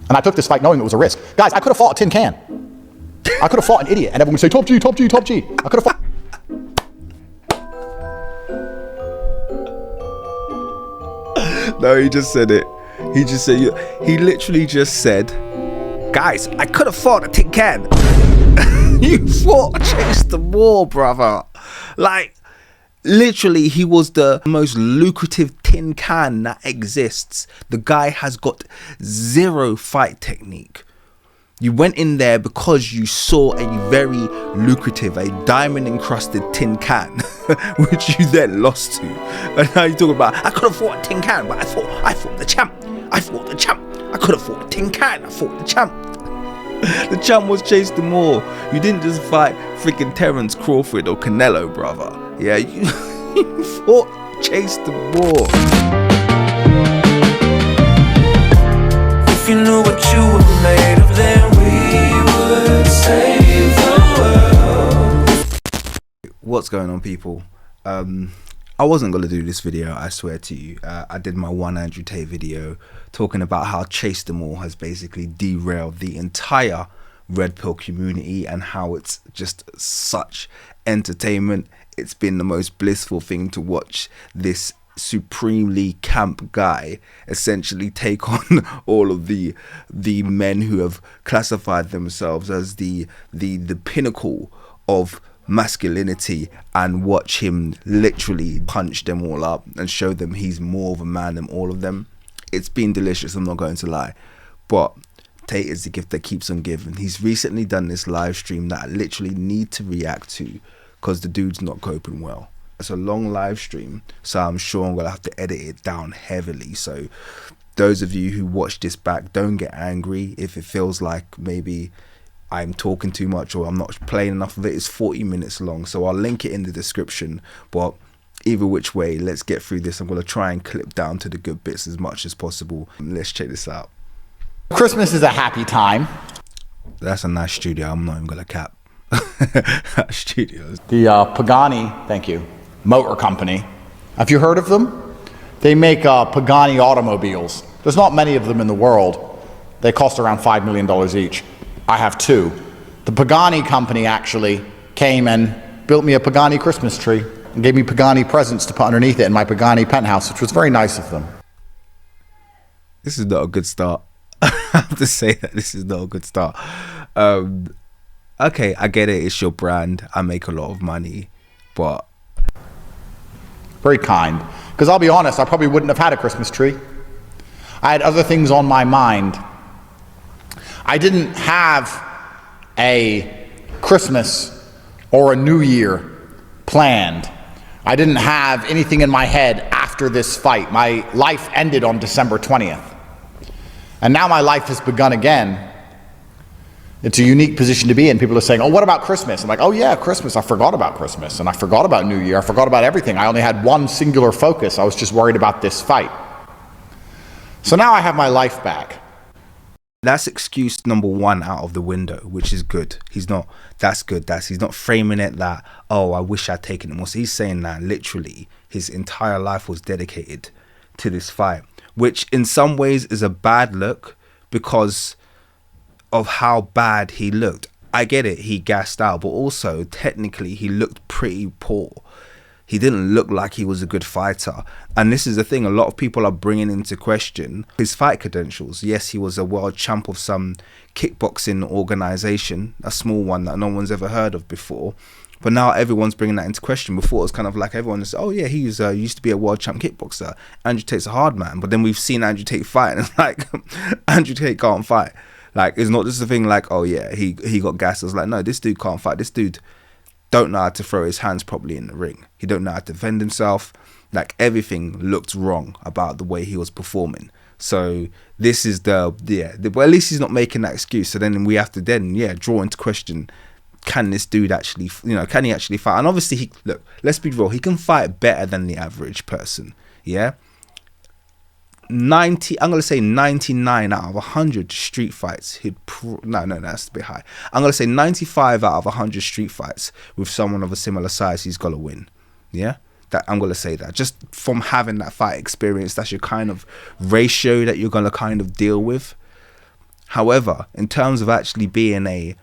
And I took this fight knowing it was a risk. Guys, I could have fought a tin can. I could have fought an idiot, and everyone would say, top G, top G, top G. I could have fought. No, he just said it. He just said, he literally just said, guys, I could have fought a tin can. You fought Chase the War, brother. Like, literally, he was the most lucrative tin can that exists. The guy has got zero fight technique. You went in there because you saw a very lucrative, a diamond encrusted tin can, which you then lost to. And now you're talking about, I could have fought a tin can, but I fought the champ. I fought the champ. I could have fought a tin can. I fought the champ. The champ was Chase the Moore. You didn't just fight freaking Terence Crawford or Canelo, brother. Yeah, you fought Chase the Moore. If you knew what you were made of, then we would save the world. What's going on, people? I wasn't going to do this video, I swear to you. I did my one Andrew Tate video talking about how Chase the Moore has basically derailed the entire Red Pill community and how it's just such entertainment. It's been the most blissful thing to watch this supremely camp guy essentially take on all of the men who have classified themselves as the pinnacle of masculinity, and watch him literally punch them all up and show them he's more of a man than all of them. It's been delicious, I'm not going to lie, but Tate is the gift that keeps on giving. He's recently done this live stream that I literally need to react to because the dude's not coping well. It's a long live stream, so I'm sure I'm gonna have to edit it down heavily. So those of you who watch this back, don't get angry if it feels like maybe I'm talking too much or I'm not playing enough of it. It's 40 minutes long, so I'll link it in the description. But either which way, let's get through this. I'm gonna try and clip down to the good bits as much as possible. Let's check this out. Christmas is a happy time. That's a nice studio. I'm not even gonna cap. Studios. The Pagani, thank you, motor company. Have you heard of them? They make Pagani automobiles. There's not many of them in the world. They cost around $5 million each. I have two. The Pagani company actually came and built me a Pagani Christmas tree and gave me Pagani presents to put underneath it in my Pagani penthouse, which was very nice of them. This is not a good start. I have to say that this is not a good start. Okay, I get it. It's your brand. I make a lot of money, but very kind. Because I'll be honest, I probably wouldn't have had a Christmas tree. I had other things on my mind. I didn't have a Christmas or a New Year planned. I didn't have anything in my head after this fight. My life ended on December 20th. And now my life has begun again. It's a unique position to be in. People are saying, oh, what about Christmas? I'm like, oh yeah, Christmas. I forgot about Christmas, and I forgot about New Year. I forgot about everything. I only had one singular focus. I was just worried about this fight. So now I have my life back. That's excuse number one out of the window, which is good. That's good. He's not framing it that, oh, I wish I'd taken it more. So he's saying that literally his entire life was dedicated to this fight, which in some ways is a bad look because of how bad he looked. I get it, he gassed out, but also technically he looked pretty poor. He didn't look like he was a good fighter. And this is the thing, a lot of people are bringing into question his fight credentials. Yes, he was a world champ of some kickboxing organization, a small one that no one's ever heard of before. But now everyone's bringing that into question. Before it was kind of like everyone was, oh yeah, he used to be a world champ kickboxer. Andrew Tate's a hard man. But then we've seen Andrew Tate fight, and it's like, Andrew Tate can't fight. Like, it's not just a thing like, oh yeah, he got gassed. It's like, no, this dude can't fight. This dude don't know how to throw his hands properly in the ring. He don't know how to defend himself. Like, everything looked wrong about the way he was performing. So this is well, at least he's not making that excuse. So then we have to draw into question, can this dude actually, can he actually fight? And obviously, look, let's be real, he can fight better than the average person. Yeah. I'm gonna say 99 out of 100 street fights no, that's a bit high. I'm gonna say 95 out of 100 street fights with someone of a similar size, he's gonna win. Yeah, that I'm gonna say that just from having that fight experience. That's your kind of ratio that you're gonna kind of deal with. However, in terms of actually being a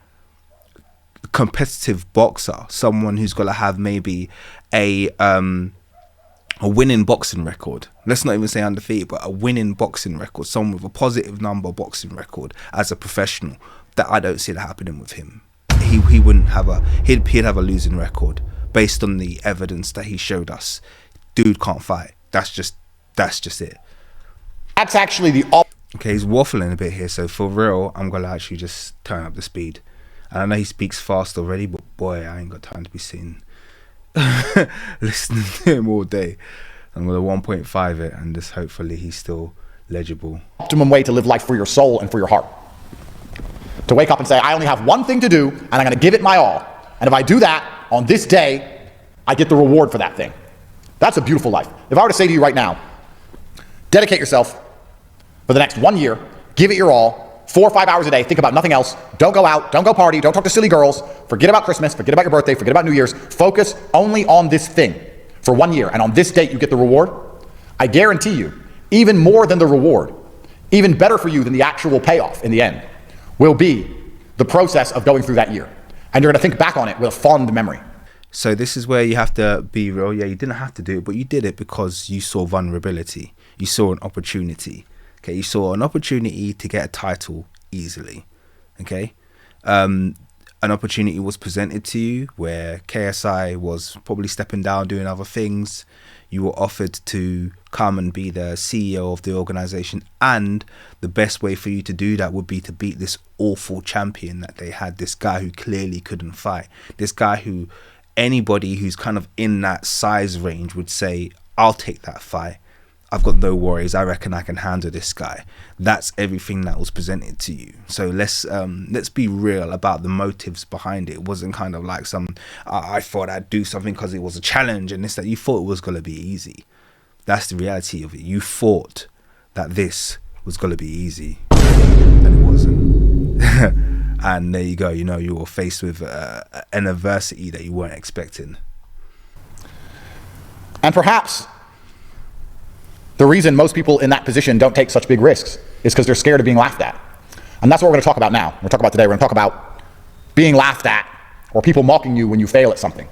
competitive boxer, someone who's got to have maybe a winning boxing record. Let's not even say undefeated, but a winning boxing record. Someone with a positive number boxing record as a professional. That I don't see that happening with him. He wouldn't have he'd have a losing record based on the evidence that he showed us. Dude can't fight. That's just it. That's actually Okay, he's waffling a bit here, so for real, I'm gonna actually just turn up the speed. And I know he speaks fast already, but boy, I ain't got time to be sitting listening to him all day. I'm gonna 1.5 it, and just hopefully he's still legible. optimum way to live life for your soul and for your heart. To wake up and say, I only have one thing to do, and I'm gonna give it my all. And if I do that on this day, I get the reward for that thing. That's a beautiful life. If I were to say to you right now, dedicate yourself for the next 1 year, give it your all, 4 or 5 hours a day, think about nothing else, don't go out, don't go party, don't talk to silly girls, forget about Christmas, forget about your birthday, forget about New Year's, focus only on this thing for 1 year, and on this date you get the reward. I guarantee you, even more than the reward, even better for you than the actual payoff in the end, will be the process of going through that year. And you're gonna think back on it with a fond memory. So this is where you have to be real. Yeah, you didn't have to do it, but you did it because you saw vulnerability. You saw an opportunity. Okay, you saw an opportunity to get a title easily. Okay, an opportunity was presented to you where KSI was probably stepping down, doing other things. You were offered to come and be the CEO of the organization, and the best way for you to do that would be to beat this awful champion that they had, this guy who clearly couldn't fight, this guy who anybody who's kind of in that size range would say, I'll take that fight. I've got no worries. I reckon I can handle this guy. That's everything that was presented to you. So let's be real about the motives behind it. It wasn't kind of like I thought I'd do something because it was a challenge and this, that. You thought it was going to be easy. That's the reality of it. You thought that this was going to be easy, and it wasn't. And there you go. You know, you were faced with an adversity that you weren't expecting. And perhaps the reason most people in that position don't take such big risks is because they're scared of being laughed at. And that's what we're going to talk about now. We're going to talk about today. We're going to talk about being laughed at or people mocking you when you fail at something.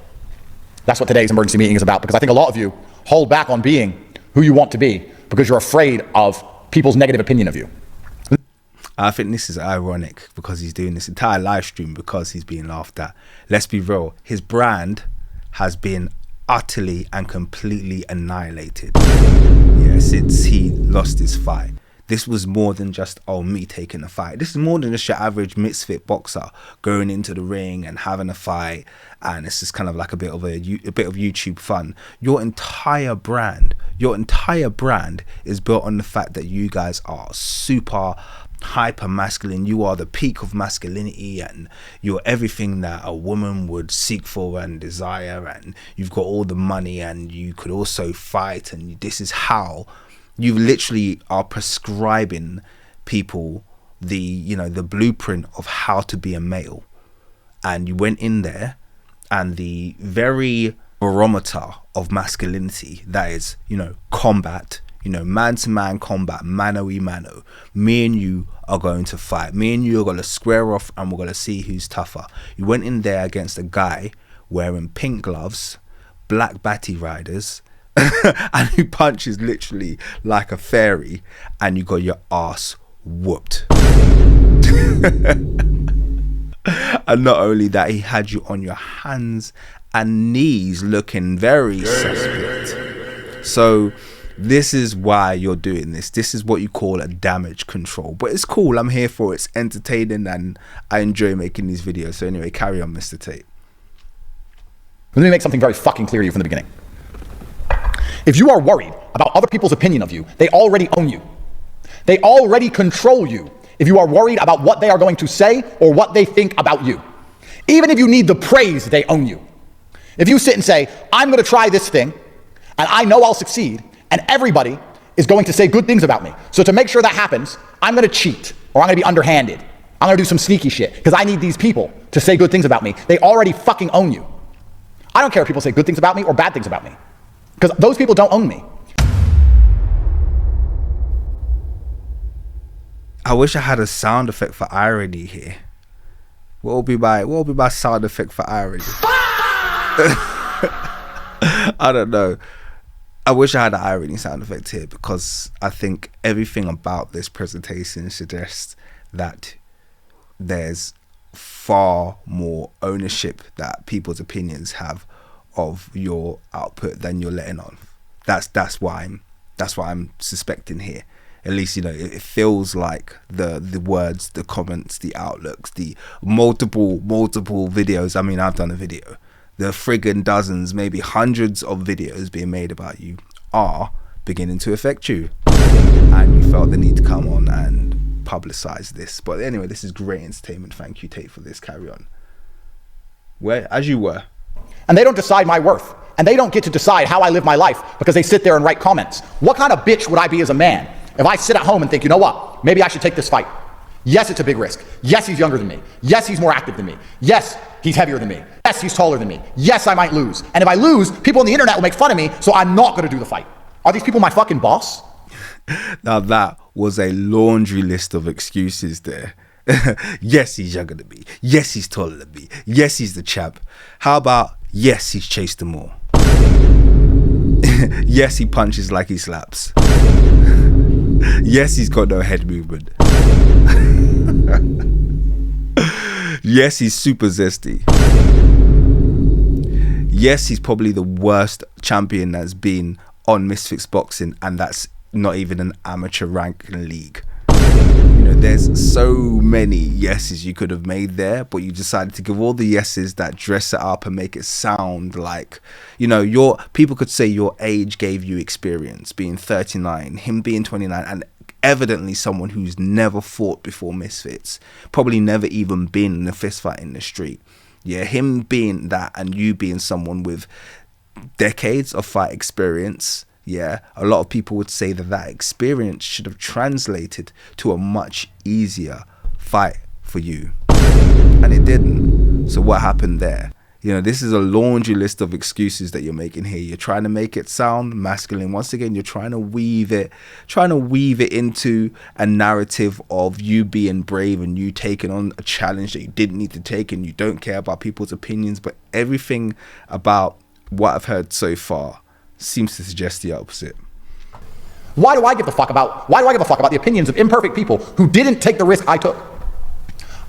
That's what today's emergency meeting is about, because I think a lot of you hold back on being who you want to be because you're afraid of people's negative opinion of you. I think this is ironic because he's doing this entire live stream because he's being laughed at. Let's be real. His brand has been utterly and completely annihilated. Yeah, since he lost his fight. This was more than just, me taking a fight. This is more than just your average misfit boxer going into the ring and having a fight, and it's just kind of like a bit of YouTube fun. Your entire brand is built on the fact that you guys are super hyper masculine. You are the peak of masculinity, and you're everything that a woman would seek for and desire, and you've got all the money, and you could also fight, and this is how you literally are prescribing people the blueprint of how to be a male. And you went in there, and the very barometer of masculinity, that is, combat, man-to-man combat, mano-y-mano. Me and you are going to fight. Me and you are going to square off, and we're going to see who's tougher. You went in there against a guy wearing pink gloves, black batty riders, and who punches literally like a fairy, and you got your ass whooped. And not only that, he had you on your hands and knees looking very suspect. So this is why you're doing this. This is what you call a damage control. But it's cool. I'm here for it. It's entertaining, and I enjoy making these videos. So anyway, carry on, Mr. Tate. Let me make something very fucking clear to you from the beginning. If you are worried about other people's opinion of you, they already own you. They already control you if you are worried about what they are going to say or what they think about you. Even if you need the praise, they own you. If you sit and say, I'm going to try this thing, and I know I'll succeed, and everybody is going to say good things about me. So to make sure that happens, I'm going to cheat, or I'm going to be underhanded. I'm going to do some sneaky shit, because I need these people to say good things about me. They already fucking own you. I don't care if people say good things about me or bad things about me, because those people don't own me. I wish I had a sound effect for irony here. What will be my sound effect for irony? I don't know. I wish I had an irony sound effect here, because I think everything about this presentation suggests that there's far more ownership that people's opinions have of your output than you're letting on. That's why I'm suspecting here. At least, you know, it feels like the words, the comments, the outlooks, the multiple videos. I mean, I've done a video. The friggin' dozens, maybe hundreds of videos being made about you are beginning to affect you. And you felt the need to come on and publicize this. But anyway, this is great entertainment. Thank you, Tate, for this. Carry on. As you were. And they don't decide my worth. And they don't get to decide how I live my life because they sit there and write comments. What kind of bitch would I be as a man if I sit at home and think, you know what, maybe I should take this fight? Yes, it's a big risk. Yes, he's younger than me. Yes, he's more active than me. Yes, he's heavier than me. Yes, he's taller than me. Yes, I might lose. And if I lose, people on the internet will make fun of me, so I'm not going to do the fight. Are these people my fucking boss? Now that was a laundry list of excuses there. Yes, he's younger than me. Yes, he's taller than me. Yes, he's the champ. How about, yes, he's chased them all. Yes, he punches like he slaps. Yes, he's got no head movement. Yes, he's super zesty. Yes, he's probably the worst champion that's been on Misfits Boxing, and that's not even an amateur ranking league. You know, there's so many yeses you could have made there, but you decided to give all the yeses that dress it up and make it sound like, you know, people could say your age gave you experience, being 39, him being 29, and evidently someone who's never fought before Misfits, probably never even been in a fist fight in the street. Yeah, him being that and you being someone with decades of fight experience. Yeah, a lot of people would say that experience should have translated to a much easier fight for you, and it didn't. So what happened there? You know, this is a laundry list of excuses that you're making here. You're trying to make it sound masculine. Once again, you're trying to weave it into a narrative of you being brave and you taking on a challenge that you didn't need to take, and you don't care about people's opinions. But everything about what I've heard so far seems to suggest the opposite. Why do I give a fuck about the opinions of imperfect people who didn't take the risk I took?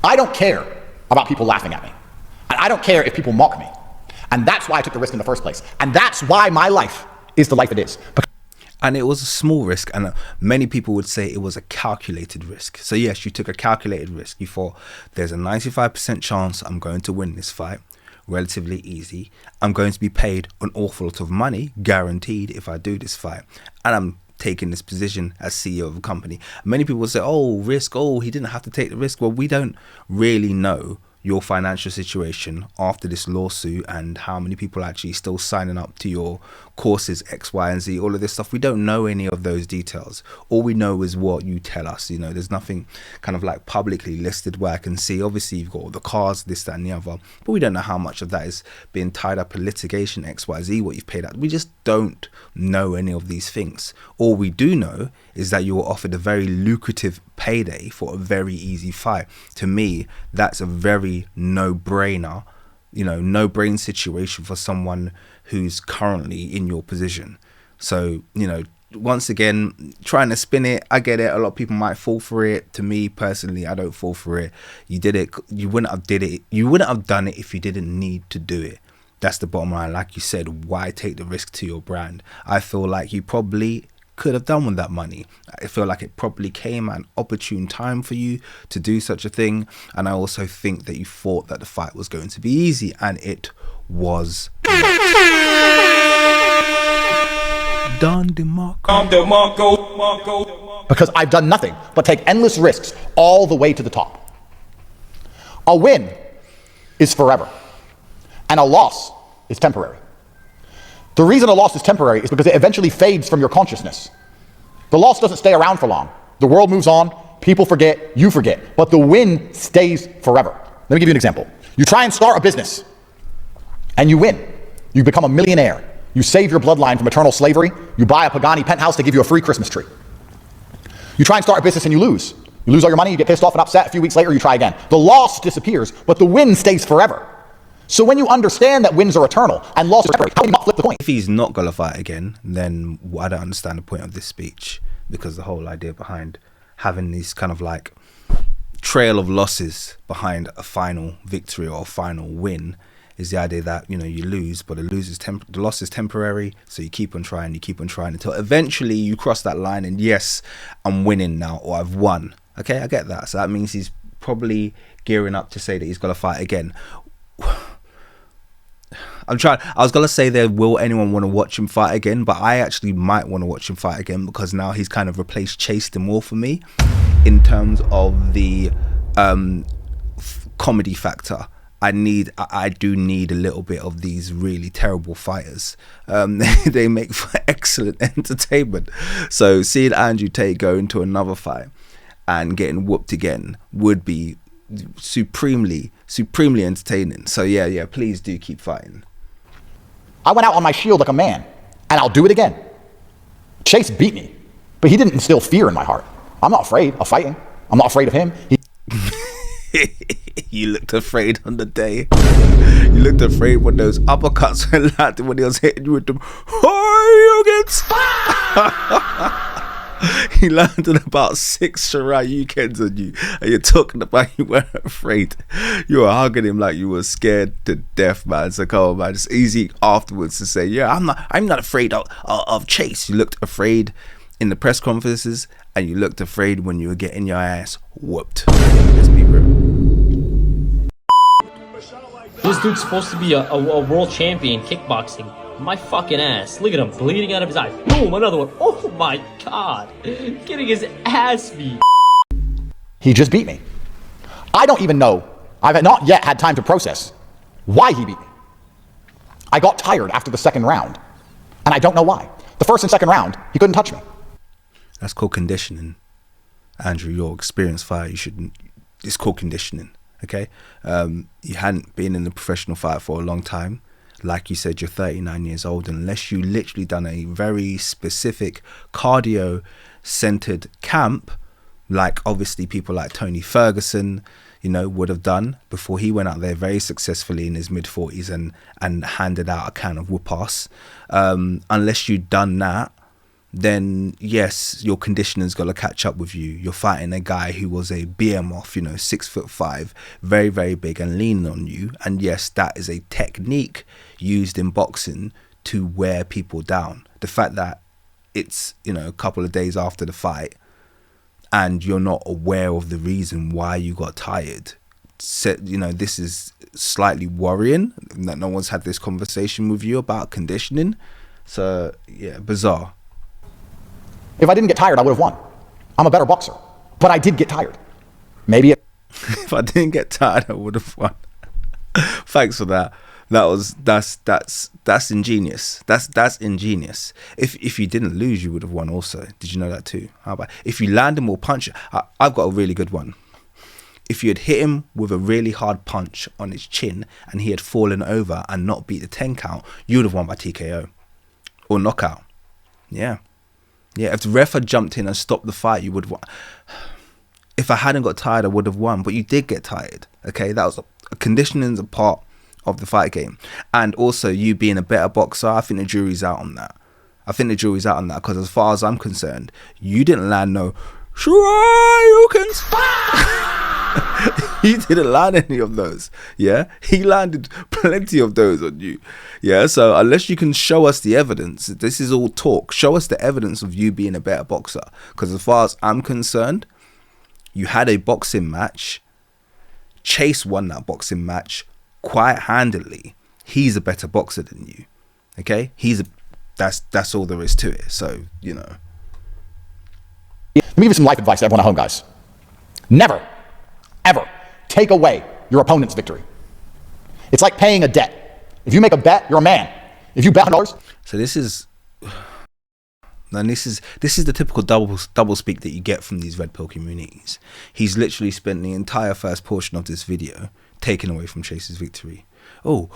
I don't care about people laughing at me. And I don't care if people mock me. And that's why I took the risk in the first place. And that's why my life is the life it is. And it was a small risk, and many people would say it was a calculated risk. So yes, you took a calculated risk. You thought, there's a 95% chance I'm going to win this fight. Relatively easy. I'm going to be paid an awful lot of money, guaranteed, if I do this fight. And I'm taking this position as CEO of a company. Many people will say, oh, risk, oh, he didn't have to take the risk. Well, we don't really know your financial situation after this lawsuit and how many people are actually still signing up to your courses, X, Y, and Z, all of this stuff. We don't know any of those details. All we know is what you tell us. You know, there's nothing kind of like publicly listed where I can see, obviously you've got all the cars, this, that, and the other, but we don't know how much of that is being tied up in litigation, X, Y, Z, what you've paid out. We just don't know any of these things. All we do know is that you were offered a very lucrative payday for a very easy fight. To me, that's a very no-brainer, you know, no-brain situation for someone who's currently in your position. So, you know, once again, trying to spin it, I get it. A lot of people might fall for it. To me personally, I don't fall for it. You did it. You wouldn't have did it. You wouldn't have done it if you didn't need to do it. That's the bottom line. Like you said, why take the risk to your brand? I feel like you probably could have done with that money. I feel like it probably came at an opportune time for you to do such a thing. And I also think that you thought that the fight was going to be easy, and it was. Don DeMarco. Because I've done nothing but take endless risks all the way to the top. A win is forever, and a loss is temporary. The reason a loss is temporary is because it eventually fades from your consciousness. The loss doesn't stay around for long. The world moves on, people forget, you forget, but the win stays forever. Let me give you an example. You try and start a business, and you win. You become a millionaire. You save your bloodline from eternal slavery. You buy a Pagani penthouse to give you a free Christmas tree. You try and start a business and you lose. You lose all your money, you get pissed off and upset. A few weeks later, you try again. The loss disappears, but the win stays forever. So when you understand that wins are eternal and losses are temporary, how do you not flip the coin? If he's not going to fight again, then I don't understand the point of this speech, because the whole idea behind having these kind of like trail of losses behind a final victory or a final win is the idea that, you know, you lose, but the loss is temporary, so you keep on trying until eventually you cross that line and yes, I'm winning now, or I've won. Okay, I get that. So that means he's probably gearing up to say that he's got to fight again. I was gonna say there, will anyone want to watch him fight again, but I actually might want to watch him fight again, because now he's kind of replaced Chase more for me in terms of the comedy factor. I do need a little bit of these really terrible fighters. They make for excellent entertainment. So seeing Andrew Tate go into another fight and getting whooped again would be supremely entertaining. So yeah, please do keep fighting. I went out on my shield like a man, and I'll do it again. Chase beat me, but he didn't instill fear in my heart. I'm not afraid of fighting. I'm not afraid of him. You looked afraid on the day. You looked afraid when those uppercuts were landing, when he was hitting you with them. He landed about 6 Shoryukens on you, and you're talking about you weren't afraid. You were hugging him like you were scared to death, man. So come on, man. It's easy afterwards to say, yeah, I'm not afraid of Chase. You looked afraid in the press conferences, and you looked afraid when you were getting your ass whooped. Let's be real. This dude's supposed to be a world champion kickboxing. My fucking ass. Look at him bleeding out of his eyes. Boom, another one. Oh my god. Getting his ass beat. He just beat me. I don't even know. I've not yet had time to process why he beat me. I got tired after the second round, and I don't know why. The first and second round, he couldn't touch me. That's called conditioning. Andrew, you're experienced fighter. It's called conditioning. Okay, you hadn't been in the professional fight for a long time. Like you said, you're 39 years old. Unless you literally done a very specific cardio-centered camp, like obviously people like Tony Ferguson, you know, would have done before he went out there very successfully in his mid-40s and handed out a can of whoop-ass. Unless you'd done that, then yes, your conditioning's got to catch up with you. You're fighting a guy who was a behemoth, 6'5", very, very big and leaning on you. And yes, that is a technique used in boxing to wear people down. The fact that it's, a couple of days after the fight and you're not aware of the reason why you got tired, this is slightly worrying that no one's had this conversation with you about conditioning. So yeah, bizarre. If I didn't get tired, I would have won. I'm a better boxer, but I did get tired. Maybe if I didn't get tired, I would have won. Thanks for that. That's ingenious. That's ingenious. If you didn't lose, you would have won also. Did you know that too? How about if you land him or punch? I've got a really good one. If you had hit him with a really hard punch on his chin and he had fallen over and not beat the 10 count, you would have won by TKO or knockout. Yeah. If the ref had jumped in and stopped the fight, you would have won. If I hadn't got tired, I would have won. But you did get tired. Okay, that was conditioning's a part of the fight game, and also you being a better boxer. I think the jury's out on that. Because as far as I'm concerned, you didn't land no Shoryukens. He didn't land any of those. Yeah, he landed plenty of those on you. Yeah, so unless you can show us the evidence, this is all talk. Show us the evidence of you being a better boxer. Because as far as I'm concerned, you had a boxing match. Chase won that boxing match quite handily. He's a better boxer than you. Okay, that's all there is to it. So Let me give you some life advice to everyone at home, guys. Never, ever take away your opponent's victory. It's like paying a debt. If you make a bet, you're a man. If you bet $100. So this is the typical double speak that you get from these red pill communities. He's literally spent the entire first portion of this video taken away from Chase's victory. I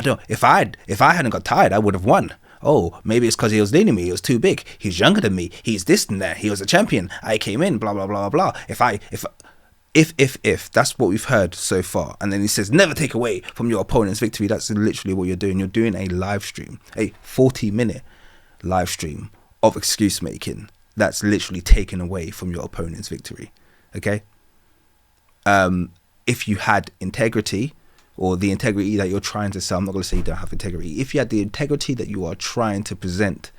don't. If I hadn't got tired, I would have won. Oh, maybe it's because he was leading me. He was too big. He's younger than me. He's this and that. He was a champion. I came in. Blah blah blah blah. If that's what we've heard so far, and then he says never take away from your opponent's victory. That's literally what you're doing. You're doing a live stream, a 40-minute live stream of excuse making. That's literally taken away from your opponent's victory. Okay. If you had integrity, or the integrity that you're trying to sell, I'm not going to say you don't have integrity. If you had the integrity that you are trying to present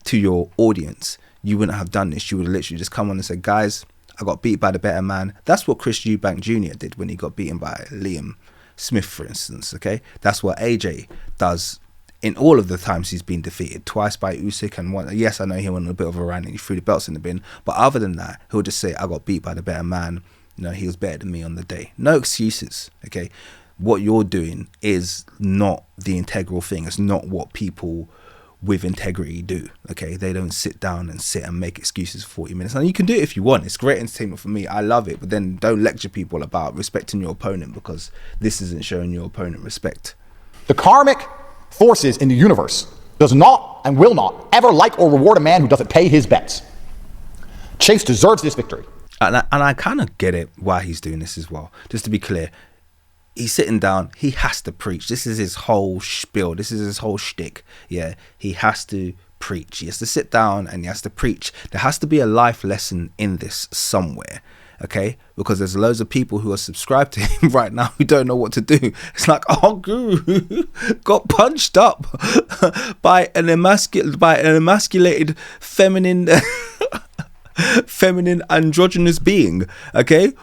to your audience, you wouldn't have done this. You would have literally just come on and said, guys, I got beat by the better man. That's what Chris Eubank Jr. did when he got beaten by Liam Smith, for instance. Okay, that's what AJ does in all of the times he's been defeated, twice by Usyk and one. Yes, I know he went on a bit of a rant and he threw the belts in the bin, but other than that, he'll just say, I got beat by the better man. You know, he was better than me on the day. No excuses. Okay, what you're doing is not the integral thing. It's not what people with integrity do. Okay, they don't sit down and make excuses for 40 minutes. And you can do it if you want. It's great entertainment for me. I love it. But then don't lecture people about respecting your opponent, because this isn't showing your opponent respect. The karmic forces in the universe does not and will not ever like or reward a man who doesn't pay his bets. Chase deserves this victory. And I kind of get it why he's doing this as well. Just to be clear, he's sitting down. He has to preach. This is his whole spiel. This is his whole shtick. Yeah, he has to preach. He has to sit down and he has to preach. There has to be a life lesson in this somewhere. Okay, because there's loads of people who are subscribed to him right now who don't know what to do. It's like, oh, guru got punched up by an emasculated feminine androgynous being. Okay,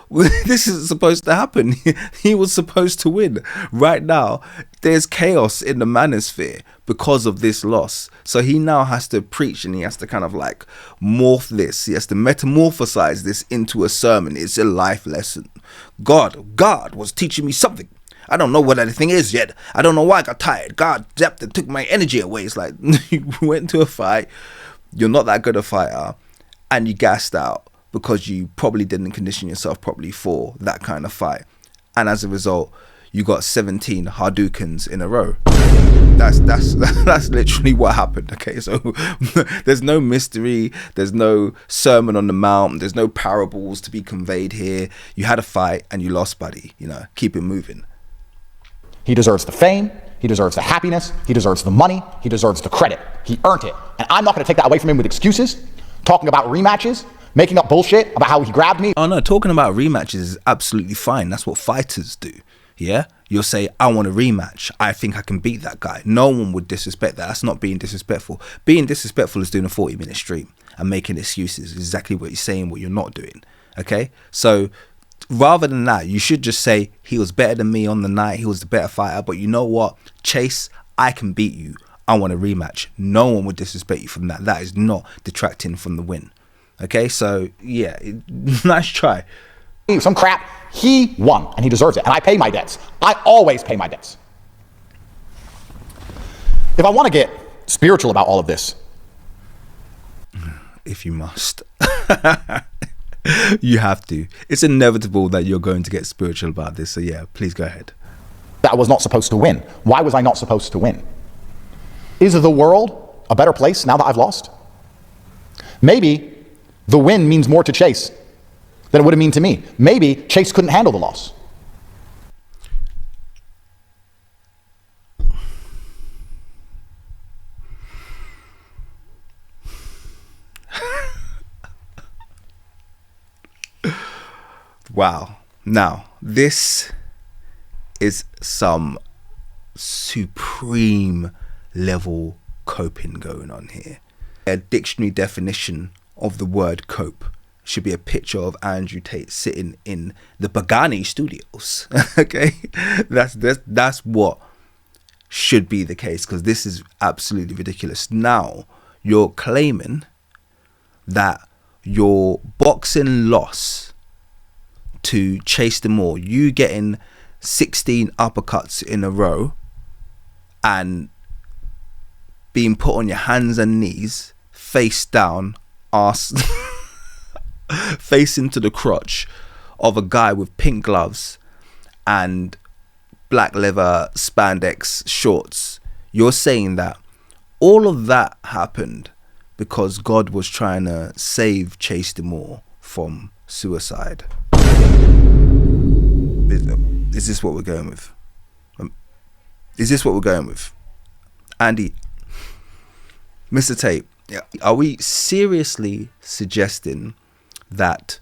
this isn't supposed to happen. He was supposed to win. Right now there's chaos in the manosphere because of this loss, so he now has to preach, and he has to kind of like morph this. He has to metamorphosize this into a sermon. It's a life lesson. God was teaching me something. I don't know what anything is yet. I don't know why I got tired. God zapped and took my energy away. It's like, you went into a fight, you're not that good a fighter, and you gassed out because you probably didn't condition yourself properly for that kind of fight. And as a result, you got 17 Hadoukens in a row. That's literally what happened. Okay, so there's no mystery, there's no sermon on the mount, there's no parables to be conveyed here. You had a fight and you lost, buddy. You know, keep it moving. He deserves the fame, he deserves the happiness, he deserves the money, he deserves the credit. He earned it. And I'm not going to take that away from him with excuses, talking about rematches, making up bullshit about how he grabbed me. Oh no, talking about rematches is absolutely fine. That's what fighters do. Yeah, you'll say, I want a rematch. I think I can beat that guy. No one would disrespect that. That's not being disrespectful. Being disrespectful is doing a 40-minute stream and making excuses. Exactly what you're saying, what you're not doing. Okay, so rather than that, you should just say, he was better than me on the night. He was the better fighter. But you know what, Chase, I can beat you. I want a rematch. No one would disrespect you from that. That is not detracting from the win. Okay, so yeah, nice try. Some crap. He won and he deserves it. And I pay my debts. I always pay my debts. If I want to get spiritual about all of this, if you must, you have to. It's inevitable that you're going to get spiritual about this. So yeah, please go ahead. that I was not supposed to win. Why was I not supposed to win? Is the world a better place now that I've lost? Maybe the win means more to Chase than it would have mean to me. Maybe Chase couldn't handle the loss. Wow. Now, this is some supreme level coping going on here. A dictionary definition of the word cope should be a picture of Andrew Tate sitting in the Pagani studios. Okay? That's what should be the case, because this is absolutely ridiculous. Now, you're claiming that your boxing loss to Chase Moore, you getting 16 uppercuts in a row and being put on your hands and knees, face down, ass face into the crotch of a guy with pink gloves and black leather spandex shorts. You're saying that All of that happened because God was trying to save Chase Demore from suicide. Is this what we're going with? Is this what we're going with? Andy, Mr. Tate, are we seriously suggesting that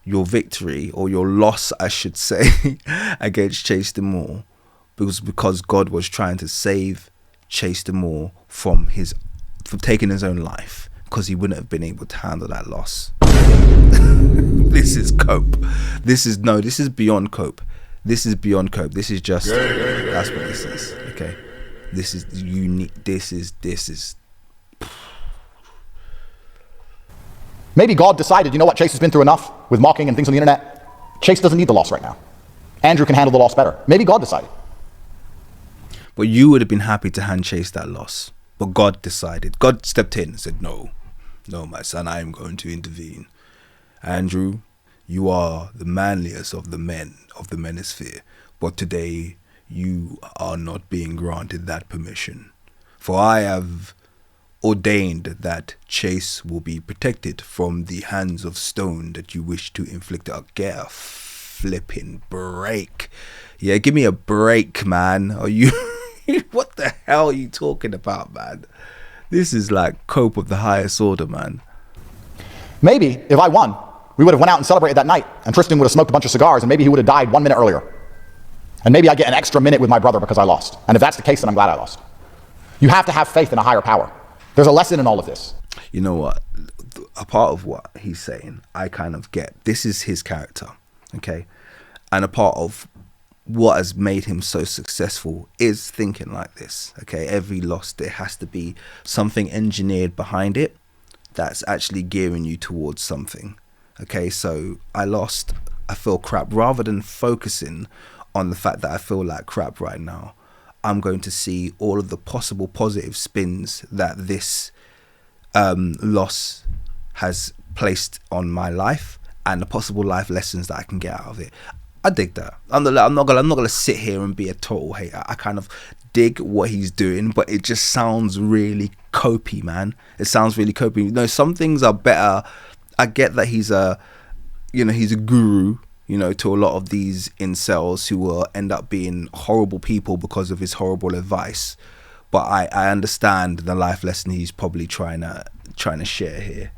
your victory, or your loss, I should say, against Chase Demore was because God was trying to save Chase Demore from taking his own life, because he wouldn't have been able to handle that loss? This is cope. This is beyond cope. This is beyond cope. This is just, that's what this is. Okay. This is unique. This is. Maybe God decided, you know what, Chase has been through enough with mocking and things on the internet. Chase doesn't need the loss right now. Andrew can handle the loss better. Maybe God decided. But you would have been happy to hand Chase that loss. But God decided. God stepped in and said, no, my son, I am going to intervene. Andrew, you are the manliest of the men of the manosphere. But today, you are not being granted that permission. For I have ordained that Chase will be protected from the hands of stone that you wish to inflict. Get a flipping break. Yeah, give me a break, man. Are you... What the hell are you talking about, man? This is like cope of the highest order, man. Maybe if I won, we would have went out and celebrated that night, and Tristan would have smoked a bunch of cigars, and maybe he would have died 1 minute earlier. And maybe I get an extra minute with my brother because I lost. And if that's the case, then I'm glad I lost. You have to have faith in a higher power. There's a lesson in all of this. You know what? A part of what he's saying, I kind of get. This is his character, okay? And a part of what has made him so successful is thinking like this, okay? Every loss, there has to be something engineered behind it that's actually gearing you towards something, okay? So I lost, I feel crap. Rather than focusing on the fact that I feel like crap right now, I'm going to see all of the possible positive spins that this loss has placed on my life, and the possible life lessons that I can get out of it. I dig that. I'm not gonna sit here and be a total hater. I kind of dig what he's doing, but it just sounds really copy, man. It sounds really copy. You know, some things are better. I get that he's a guru, you know, to a lot of these incels who will end up being horrible people because of his horrible advice. But I understand the life lesson he's probably trying to share here.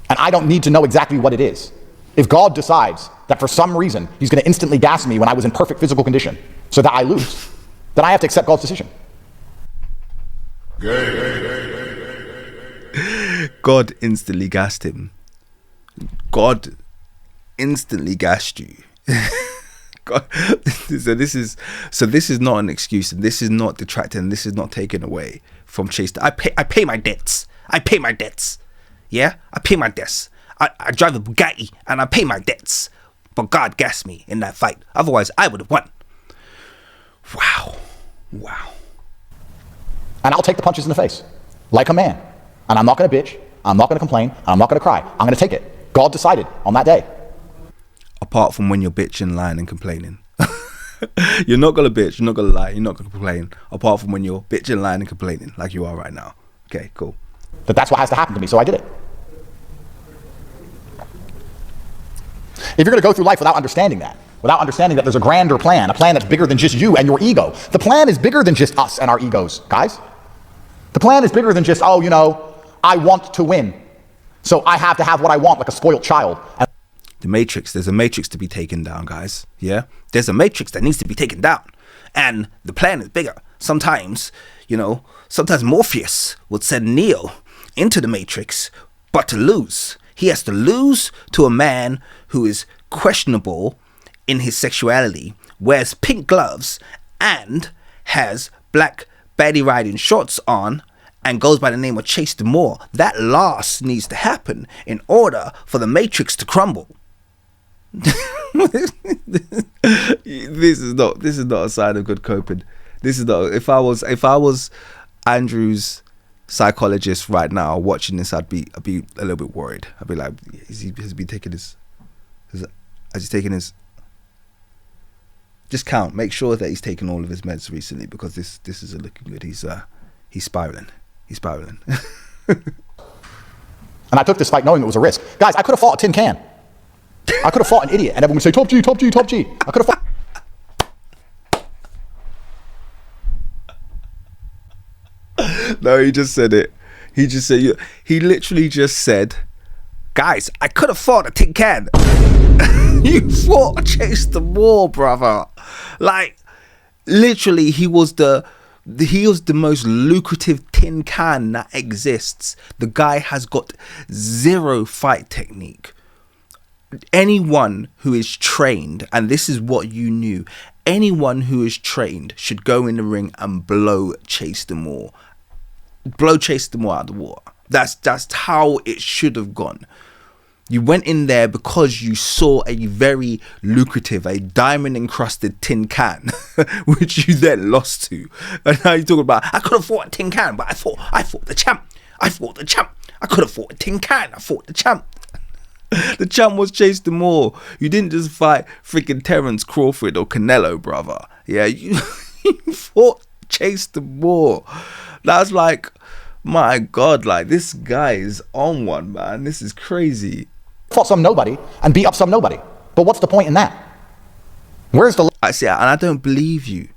And I don't need to know exactly what it is. If God decides that for some reason he's going to instantly gas me when I was in perfect physical condition so that I lose, then I have to accept God's decision. God instantly gassed him. God instantly gassed you. God. So this is not an excuse, and this is not detracting, this is not taken away from Chase. I pay my debts. I pay my debts. Yeah, I pay my debts. I drive a Bugatti and I pay my debts. But God gassed me in that fight. Otherwise, I would have won. Wow. And I'll take the punches in the face, like a man. And I'm not going to bitch. I'm not going to complain. And I'm not going to cry. I'm going to take it. God decided on that day. Apart from when you're bitching, lying, and complaining. You're not going to bitch. You're not going to lie. You're not going to complain. Apart from when you're bitching, lying, and complaining, like you are right now. Okay, cool. That's what has to happen to me, so I did it. If you're going to go through life without understanding that there's a grander plan, a plan that's bigger than just you and your ego. The plan is bigger than just us and our egos, guys. The plan is bigger than just, I want to win, so I have to have what I want like a spoiled child. The matrix, there's a matrix to be taken down, guys. Yeah? There's a matrix that needs to be taken down. And the plan is bigger. Sometimes Morpheus would send Neo into the matrix, but to lose. He has to lose to a man who is questionable in his sexuality, wears pink gloves, and has black baddie riding shorts on, and goes by the name of Chase Demore. That loss needs to happen in order for the to crumble. This is not a sign of good coping. This is not. If I was Andrew's psychologist right now watching this, I'd be a little bit worried. I'd be like, has he taken his just count, make sure that he's taken all of his meds recently, because this isn't looking good. He's He's spiraling. And I took this fight knowing it was a risk. Guys, I could have fought a tin can. I could have fought an idiot, and everyone would say, top G, top G, top G. I could have fought. No, he just said it. He literally just said, guys, I could have fought a tin can. You fought Chase the Moor, brother. Like, literally, he was the most lucrative tin can that exists. The guy has got zero fight technique. Anyone who is trained, and this is what you knew, anyone who is trained should go in the ring and blow Chase the Moor out of the water. That's how it should have gone. You went in there because you saw a very lucrative, a diamond encrusted tin can, which you then lost to. And now you're talking about, I could have fought a tin can, but I fought the champ. I could have fought a tin can. I fought the champ. The champ was Chase the Moor. You didn't just fight freaking Terence Crawford or Canelo, brother. Yeah, you fought Chase the Moor. That's like, my God, like, this guy is on one, man. This is crazy. Fought some nobody and beat up some nobody. But what's the point in that? Where's the... I see, and I don't believe you.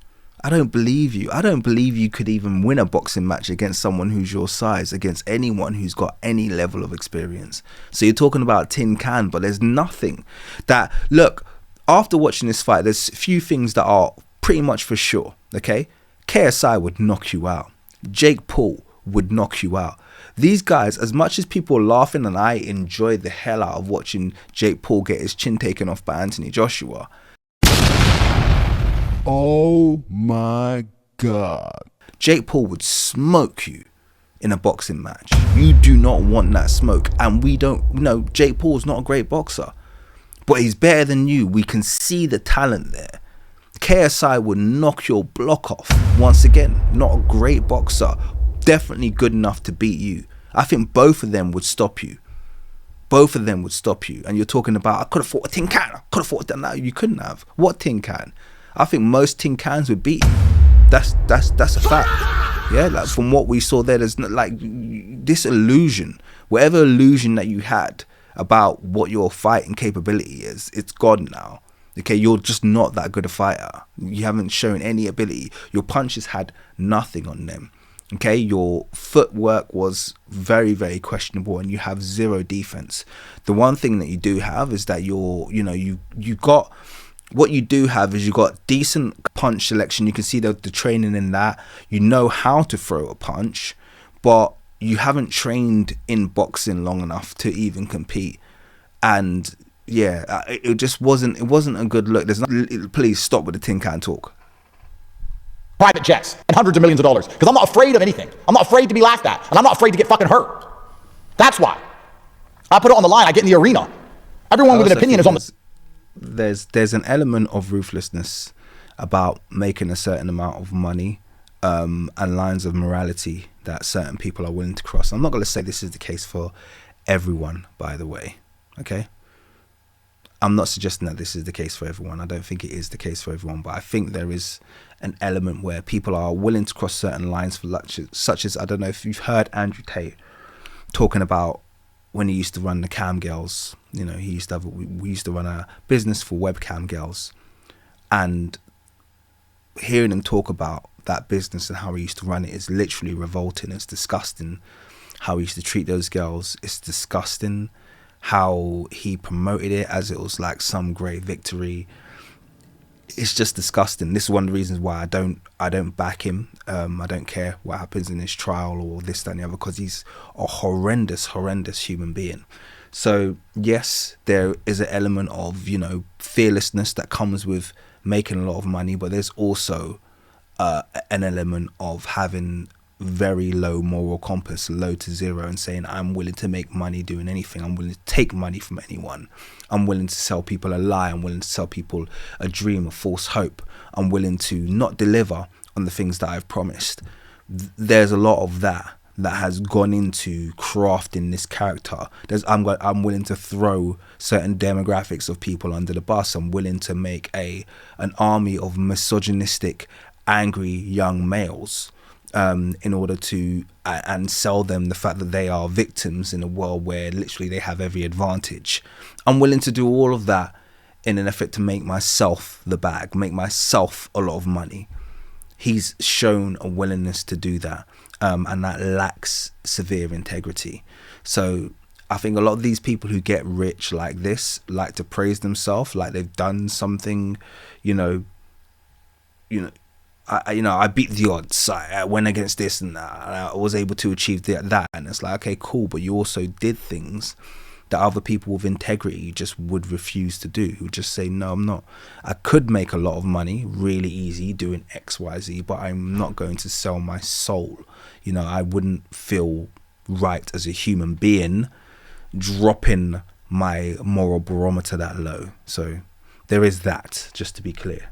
I don't believe you could even win a boxing match against someone who's your size, against anyone who's got any level of experience. So you're talking about tin can, but there's nothing that... Look, after watching this fight, there's a few things that are pretty much for sure, okay? KSI would knock you out. Jake Paul would knock you out. These guys, as much as people are laughing, and I enjoy the hell out of watching Jake Paul get his chin taken off by Anthony Joshua. Oh my God. Jake Paul would smoke you in a boxing match. You do not want that smoke. And we don't, Jake Paul's not a great boxer, but he's better than you. We can see the talent there. KSI would knock your block off. Once again, not a great boxer, definitely good enough to beat you. I think both of them would stop you. And you're talking about, I could have fought a tin can. I could have fought that. No, you couldn't have. What tin can? I think most tin cans would beat you. That's a fact. Yeah, like from what we saw there, there's like this illusion, whatever illusion that you had about what your fighting capability is, it's gone now. Okay, you're just not that good a fighter. You haven't shown any ability. Your punches had nothing on them. Okay, your footwork was very, very questionable, and you have zero defense. The one thing that you do have is that what you do have is you got decent punch selection. You can see the training in that. You know how to throw a punch, but you haven't trained in boxing long enough to even compete. And yeah, it just wasn't a good look. Please stop with the tin can talk. Private jets and hundreds of millions of dollars. Because I'm not afraid of anything. I'm not afraid to be laughed at. And I'm not afraid to get fucking hurt. That's why. I put it on the line. I get in the arena. Everyone with an opinion is on the... There's an element of ruthlessness about making a certain amount of money and lines of morality that certain people are willing to cross. I'm not going to say this is the case for everyone, by the way. Okay? I'm not suggesting that this is the case for everyone. I don't think it is the case for everyone, but I think there is an element where people are willing to cross certain lines for such as, I don't know if you've heard Andrew Tate talking about when he used to run the cam girls. We used to run a business for webcam girls, and hearing him talk about that business and how he used to run it is literally revolting. It's disgusting how he used to treat those girls. It's disgusting how he promoted it as it was like some great victory. It's just disgusting. This is one of the reasons why I don't back him. I don't care what happens in his trial or this, that, and the other, because he's a horrendous human being. So yes, there is an element of, fearlessness that comes with making a lot of money, but there's also an element of having very low moral compass, low to zero, and saying, I'm willing to make money doing anything. I'm willing to take money from anyone. I'm willing to sell people a lie. I'm willing to sell people a dream, a false hope. I'm willing to not deliver on the things that I've promised. There's a lot of that has gone into crafting this character. I'm willing to throw certain demographics of people under the bus. I'm willing to make an army of misogynistic, angry young males in order to and sell them the fact that they are victims in a world where literally they have every advantage. I'm willing to do all of that in an effort to make myself the bag, make myself a lot of money. He's shown a willingness to do that, and that lacks severe integrity. So I think a lot of these people who get rich like this like to praise themselves, like they've done something, I beat the odds. I went against this and that. And I was able to achieve that. And it's like, okay, cool. But you also did things that other people with integrity just would refuse to do. Who just say, no, I'm not. I could make a lot of money really easy doing X, Y, Z, but I'm not going to sell my soul. I wouldn't feel right as a human being dropping my moral barometer that low. So there is that, just to be clear.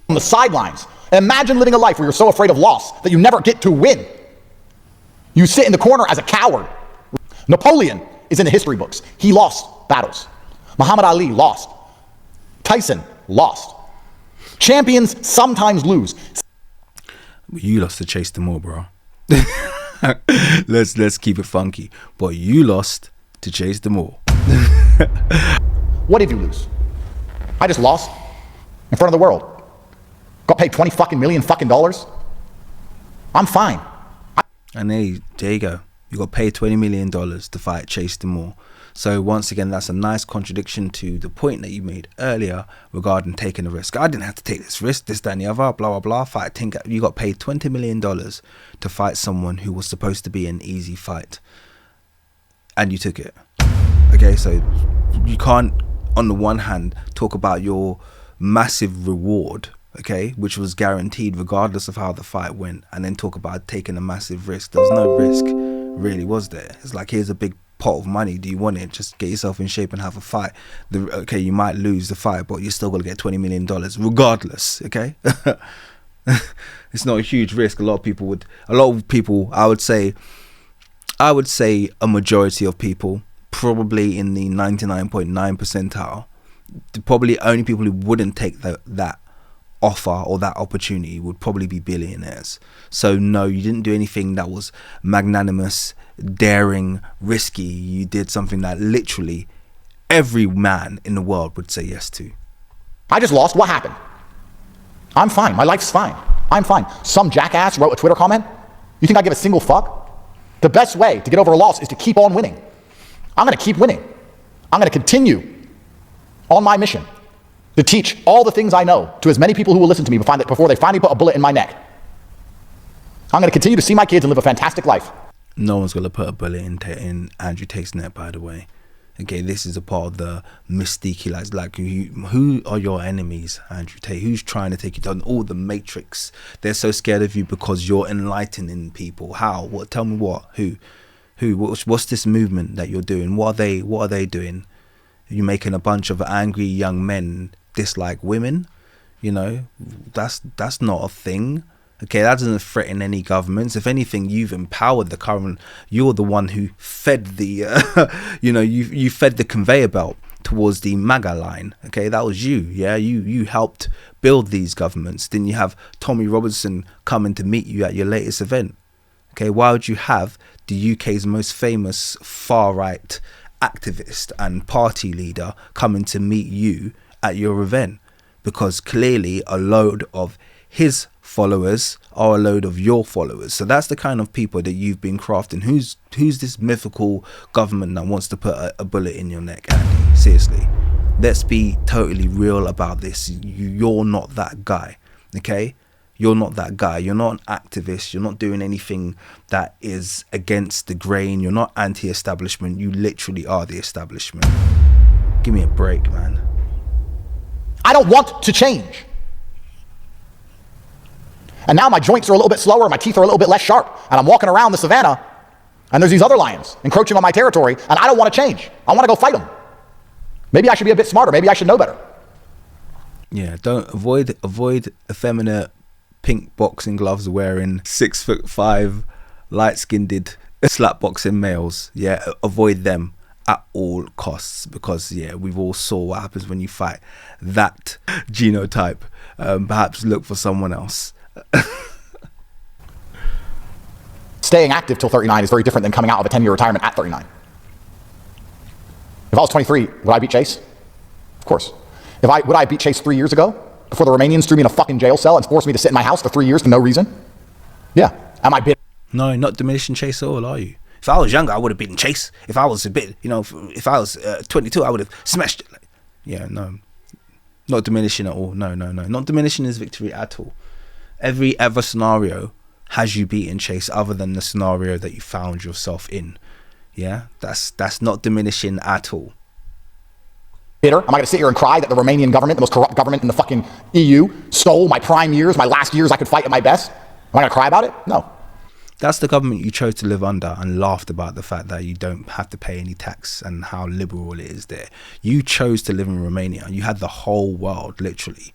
On the sidelines. Imagine living a life where you're so afraid of loss that you never get to win. You sit in the corner as a coward. Napoleon is in the history books. He lost battles. Muhammad Ali lost. Tyson lost. Champions sometimes lose. You lost to Chase them all, bro. let's keep it funky. But you lost to Chase them all. What did you lose? I just lost in front of the world. Got paid $20 million. I'm fine. And there you go. You got paid $20 million to fight Chase them all. So once again, that's a nice contradiction to the point that you made earlier regarding taking a risk. I didn't have to take this risk, this, that, and the other, blah, blah, blah. Fight Tinker. You got paid $20 million to fight someone who was supposed to be an easy fight. And you took it. Okay, so you can't, on the one hand, talk about your massive reward, okay, which was guaranteed regardless of how the fight went, and then talk about taking a massive risk. There was no risk, really, was there? It's like, here's a big pot of money. Do you want it? Just get yourself in shape and have a fight. Okay, you might lose the fight, but you're still going to get $20 million regardless, okay? It's not a huge risk. A lot of people, I would say a majority of people, probably in the 99.9 percentile, probably only people who wouldn't take that offer or that opportunity would probably be billionaires. So no, you didn't do anything that was magnanimous, daring, risky. You did something that literally every man in the world would say yes to. I just lost. What happened? I'm fine. My life's fine. I'm fine. Some jackass wrote a Twitter comment. You think I give a single fuck? The best way to get over a loss is to keep on winning. I'm going to keep winning. I'm going to continue on my mission to teach all the things I know to as many people who will listen to me before they finally put a bullet in my neck. I'm going to continue to see my kids and live a fantastic life. No one's going to put a bullet in Andrew Tate's neck, by the way. Okay, this is a part of the mystique he likes. Like, who are your enemies, Andrew Tate? Who's trying to take you down? All the Matrix. They're so scared of you because you're enlightening people. How? What? Tell me what? Who? What's this movement that you're doing? What are they doing? Are you making a bunch of angry young men dislike women? That's not a thing. Okay, that doesn't threaten any governments. If anything, you've empowered the current. You're the one who fed the you fed the conveyor belt towards the MAGA line. Okay, that was you. Yeah, you helped build these governments. Didn't you have Tommy Robinson coming to meet you at your latest event? Okay, why would you have the UK's most famous far-right activist and party leader coming to meet you at your event? Because clearly a load of his followers are a load of your followers. So that's the kind of people that you've been crafting. Who's this mythical government that wants to put a bullet in your neck, Andy? Seriously, let's be totally real about this. You're not that guy, okay? You're not that guy. You're not an activist. You're not doing anything that is against the grain. You're not anti-establishment. You literally are the establishment. Give me a break, man. I don't want to change. And now my joints are a little bit slower, my teeth are a little bit less sharp, and I'm walking around the savannah, and there's these other lions encroaching on my territory, and I don't want to change. I want to go fight them. Maybe I should be a bit smarter. Maybe I should know better. Yeah, don't avoid effeminate pink boxing gloves wearing 6'5" light-skinned slapboxing males. Yeah, avoid them at all costs, because we've all saw what happens when you fight that genotype. Perhaps look for someone else. staying active till 39 is very different than coming out of a 10-year retirement at 39. If I was 23, would I beat Chase? Of course. Would I beat Chase 3 years ago before the Romanians threw me in a fucking jail cell and forced me to sit in my house for 3 years for no reason? Yeah. Am I bitter? No, not diminishing Chase at all, are you? If I was younger, I would have beaten Chase. If I was a bit, if I was 22, I would have smashed it. Yeah, no. Not diminishing at all. No. Not diminishing his victory at all. Every ever scenario has you beaten Chase other than the scenario that you found yourself in. Yeah, that's not diminishing at all. Bitter? Am I going to sit here and cry that the Romanian government, the most corrupt government in the fucking EU, stole my prime years, my last years I could fight at my best? Am I going to cry about it? No. That's the government you chose to live under and laughed about the fact that you don't have to pay any tax and how liberal it is there. You chose to live in Romania. You had the whole world, literally.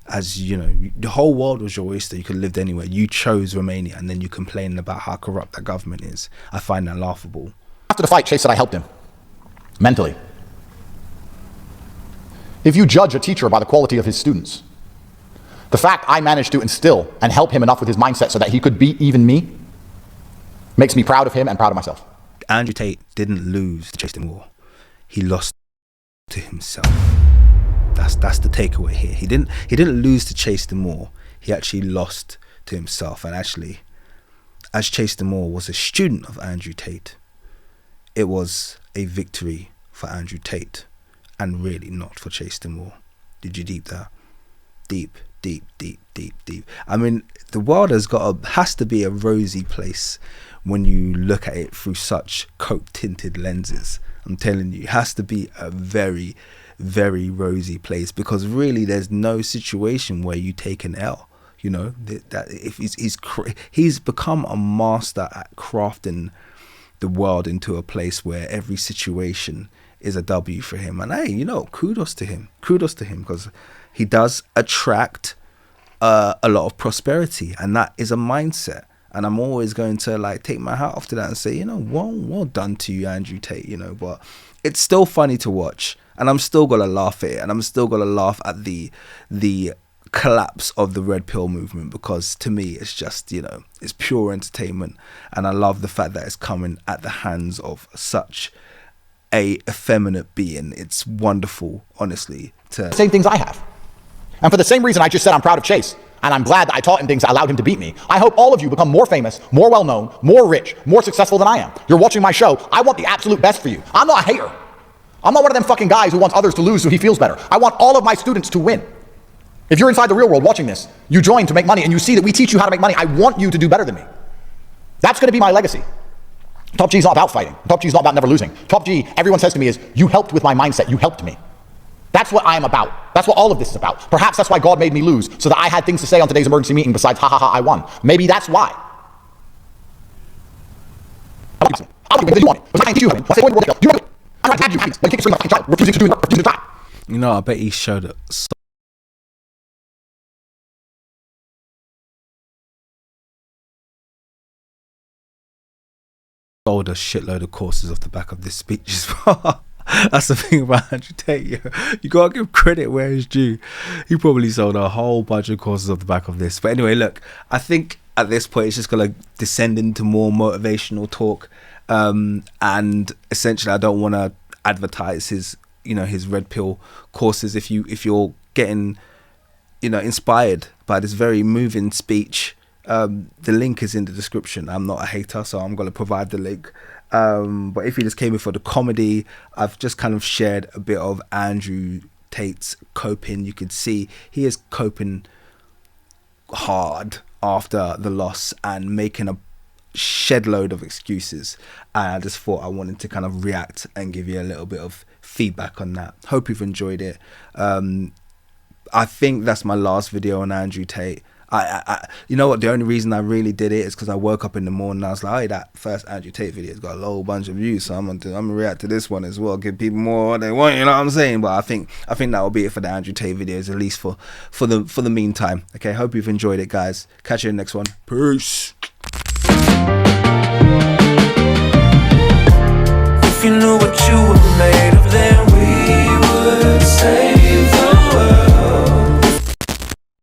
As you know, the whole world was your oyster. You could have lived anywhere. You chose Romania, and then you complain about how corrupt that government is. I find that laughable. After the fight, Chase said I helped him. Mentally. If you judge a teacher by the quality of his students, the fact I managed to instill and help him enough with his mindset so that he could beat even me makes me proud of him and proud of myself. Andrew Tate didn't lose to Chase the War. He lost to himself. That's the takeaway here. He didn't lose to Chase the Moore. He actually lost to himself. And actually, as Chase the Moore was a student of Andrew Tate, it was a victory for Andrew Tate and really not for Chase the Moore. Did you deep that? Deep. I mean, the world has to be a rosy place when you look at it through such coke tinted lenses. I'm telling you, it has to be a very, very rosy place, because really there's no situation where you take an L. That if he's become a master at crafting the world into a place where every situation is a W for him. And hey, kudos to him, because he does attract a lot of prosperity, and that is a mindset. And I'm always going to take my hat off to that and say, well done to you, Andrew Tate. But it's still funny to watch, and I'm still gonna laugh at it, and I'm still gonna laugh at the collapse of the red pill movement, because to me it's just it's pure entertainment, and I love the fact that it's coming at the hands of such a effeminate being. It's wonderful, honestly. Same things I have. And for the same reason I just said I'm proud of Chase, and I'm glad that I taught him things that allowed him to beat me, I hope all of you become more famous, more well-known, more rich, more successful than I am. You're watching my show. I want the absolute best for you. I'm not a hater. I'm not one of them fucking guys who wants others to lose so he feels better. I want all of my students to win. If you're inside the real world watching this, you join to make money, and you see that we teach you how to make money, I want you to do better than me. That's going to be my legacy. Top G is not about fighting. Top G is not about never losing. Top G, everyone says to me, is you helped with my mindset. You helped me. That's what I am about. That's what all of this is about. Perhaps that's why God made me lose, so that I had things to say on today's emergency meeting besides, ha ha ha, I won. Maybe that's why. I bet he showed it. Sold a shitload of courses off the back of this speech as well. That's the thing about Andrew Tate. You gotta give credit where it's due. He probably sold a whole bunch of courses off the back of this. But anyway, look, I think at this point it's just gonna descend into more motivational talk, and essentially I don't want to advertise his red pill courses. If you're getting inspired by this very moving speech, the link is in the description. I'm not a hater, so I'm going to provide the link. But if you just came in for the comedy, I've just kind of shared a bit of Andrew Tate's coping. You could see he is coping hard after the loss and making a shed load of excuses. And I just thought I wanted to kind of react and give you a little bit of feedback on that. Hope you've enjoyed it. I think that's my last video on Andrew Tate. I you know what, the only reason I really did it is because I woke up in the morning and I was like, hey, that first Andrew Tate video has got a whole bunch of views, so I'm gonna react to this one as well, give people more what they want, you know what I'm saying? But I think that will be it for the Andrew Tate videos, at least for the meantime. Okay, hope you've enjoyed it, guys. Catch you in the next one. Peace. If you knew what you were made of.